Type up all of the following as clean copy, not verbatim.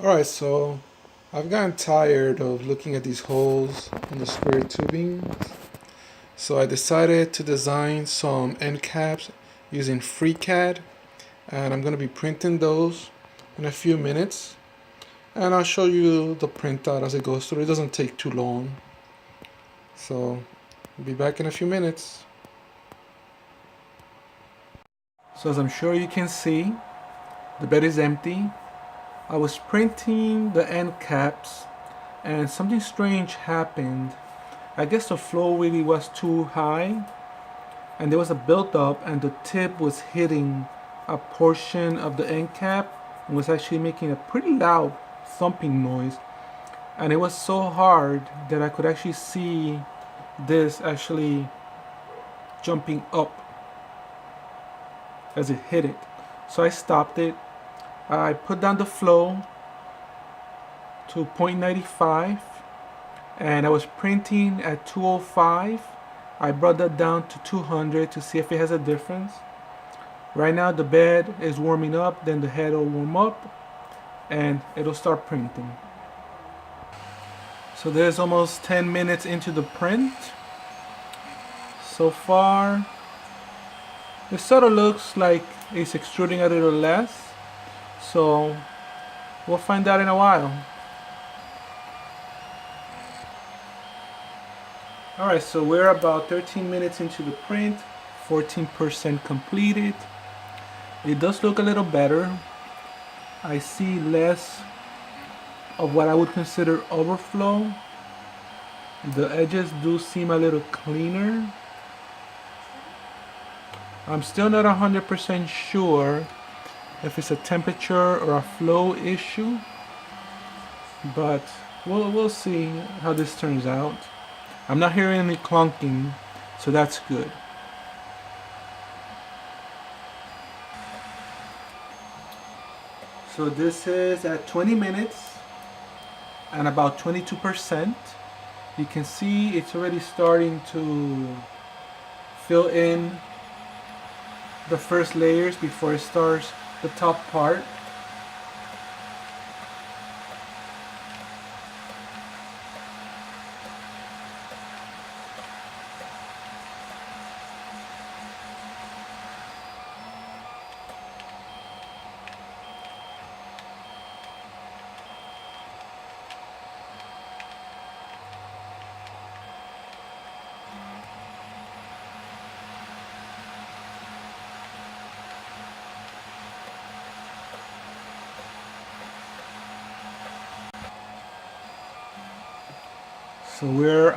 Alright, so I've gotten tired of looking at these holes in the square tubing, so I decided to design some end caps using FreeCAD, and I'm going to be printing those in a few minutes, and I'll show you the printout as it goes through. It doesn't take too long, so I'll be back in a few minutes. So as I'm sure you can see, the bed is empty. I was printing the end caps and something strange happened. I guess the flow really was too high and there was a buildup and the tip was hitting a portion of the end cap and was actually making a pretty loud thumping noise. And it was so hard that I could actually see this actually jumping up as it hit it. So I stopped it. I put down the flow to 0.95 and I was printing at 205. I brought that down to 200 to see if it has a difference. Right now the bed is warming up, then the head will warm up and it'll start printing. So there's almost 10 minutes into the print. So far it sort of looks like it's extruding a little less, so we'll find out in a while. Alright, so we're about 13 minutes into the print, 14% completed. It does look a little better. I see less of what I would consider overflow. The edges do seem a little cleaner. I'm still not 100% sure if it's a temperature or a flow issue, but we'll see how this turns out. I'm not hearing any clunking, so that's good. So this is at 20 minutes and about 22%. You can see it's already starting to fill in the first layers before it starts the top part. So we're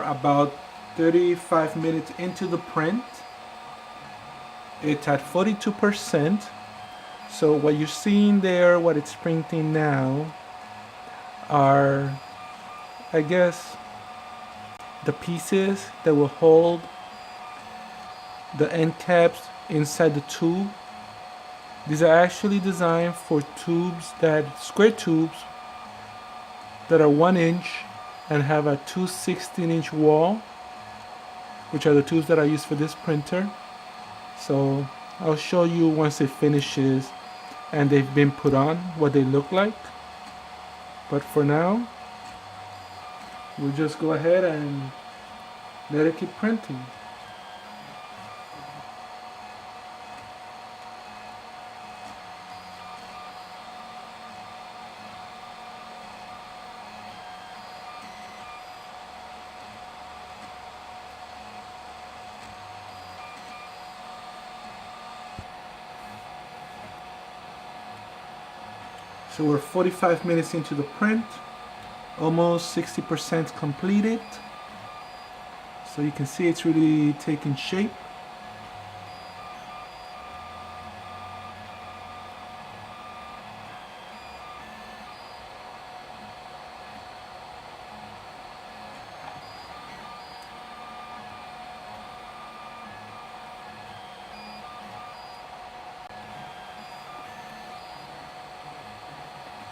about 35 minutes into the print. It's at 42%. So what you're seeing there, what it's printing now, are, I guess, the pieces that will hold the end caps inside the tube. These are actually designed for square tubes that are 1 inch and have a 2 16-inch wall, which are the tubes that I use for this printer. So I'll show you once it finishes and they've been put on what they look like. But for now, we'll just go ahead and let it keep printing. So we're 45 minutes into the print, almost 60% completed. So you can see it's really taking shape.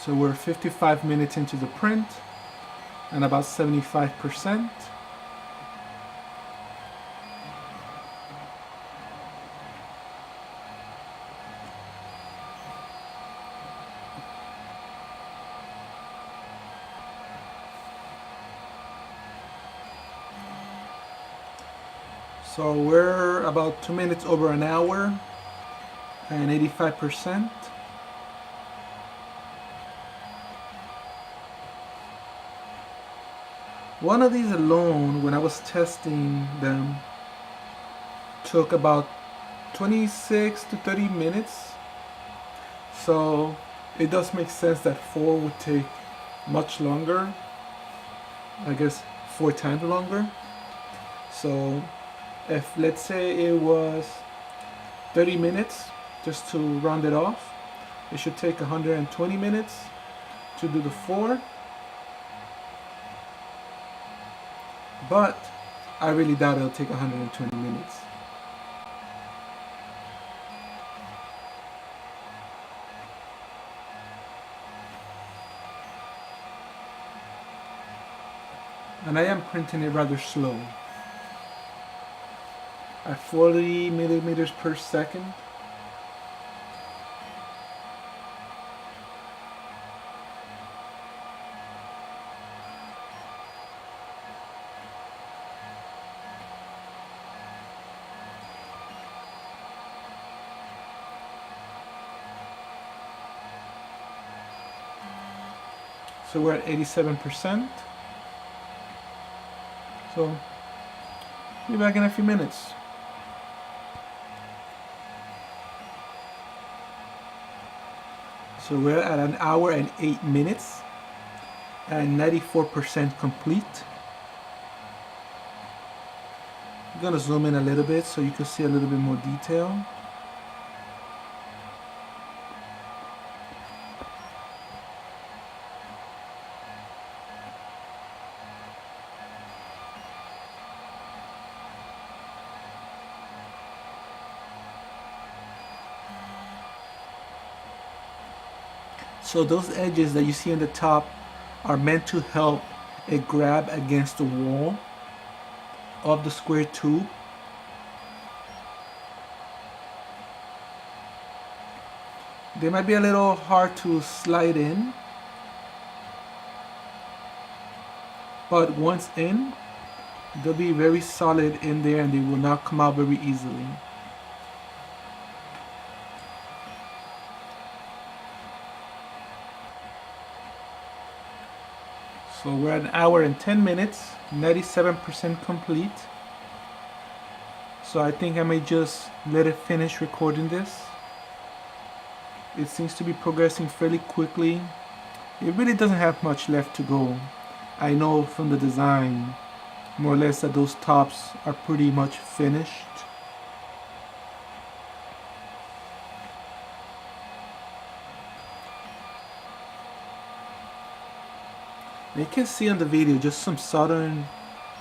So we're 55 minutes into the print and about 75%. So we're about 2 minutes over an hour and 85%. One of these alone, when I was testing them, took about 26 to 30 minutes. So it does make sense that 4 would take much longer. I guess 4 times longer. So if let's say it was 30 minutes, just to round it off, it should take 120 minutes to do the 4. But I really doubt it'll take 120 minutes. And I am printing it rather slow. At 40 millimeters per second. So we're at 87%. So be back in a few minutes. So we're at an hour and 8 minutes and 94% complete. I'm gonna zoom in a little bit so you can see a little bit more detail. So those edges that you see on the top are meant to help it grab against the wall of the square tube. They might be a little hard to slide in, but once in, they'll be very solid in there and they will not come out very easily. So we're at an hour and 10 minutes, 97% complete. So I think I may just let it finish recording this. It seems to be progressing fairly quickly. It really doesn't have much left to go. I know from the design, more or less, that those tops are pretty much finished. And you can see on the video just some sudden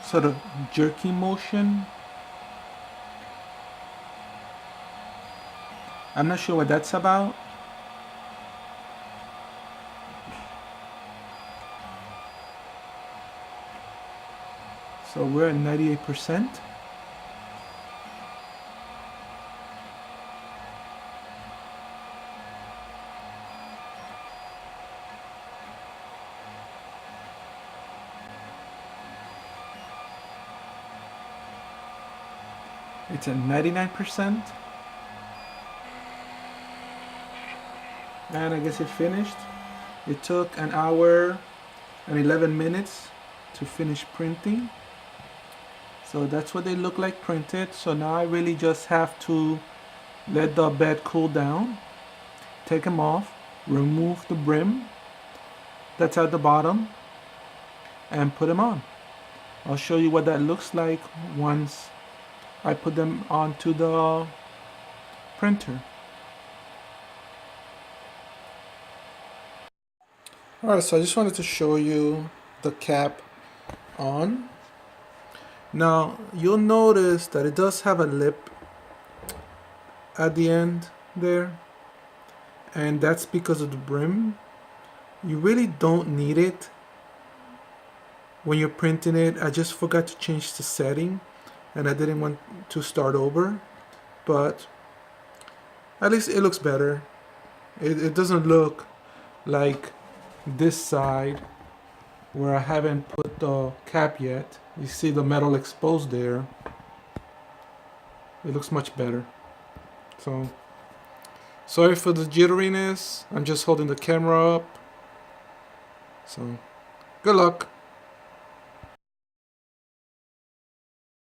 sort of jerking motion. I'm not sure what that's about. So we're at 98%. It's at 99%. And I guess it finished. It took an hour and 11 minutes to finish printing. So that's what they look like printed. So now I really just have to let the bed cool down, take them off, remove the brim that's at the bottom, and put them on. I'll show you what that looks like once I put them onto the printer. Alright, so I just wanted to show you the cap on. Now you'll notice that it does have a lip at the end there, and that's because of the brim. You really don't need it when you're printing it. I just forgot to change the setting and I didn't want to start over, but at least it looks better. It doesn't look like this side where I haven't put the cap yet. You see the metal exposed there. It looks much better. So, sorry for the jitteriness. I'm just holding the camera up. So, good luck.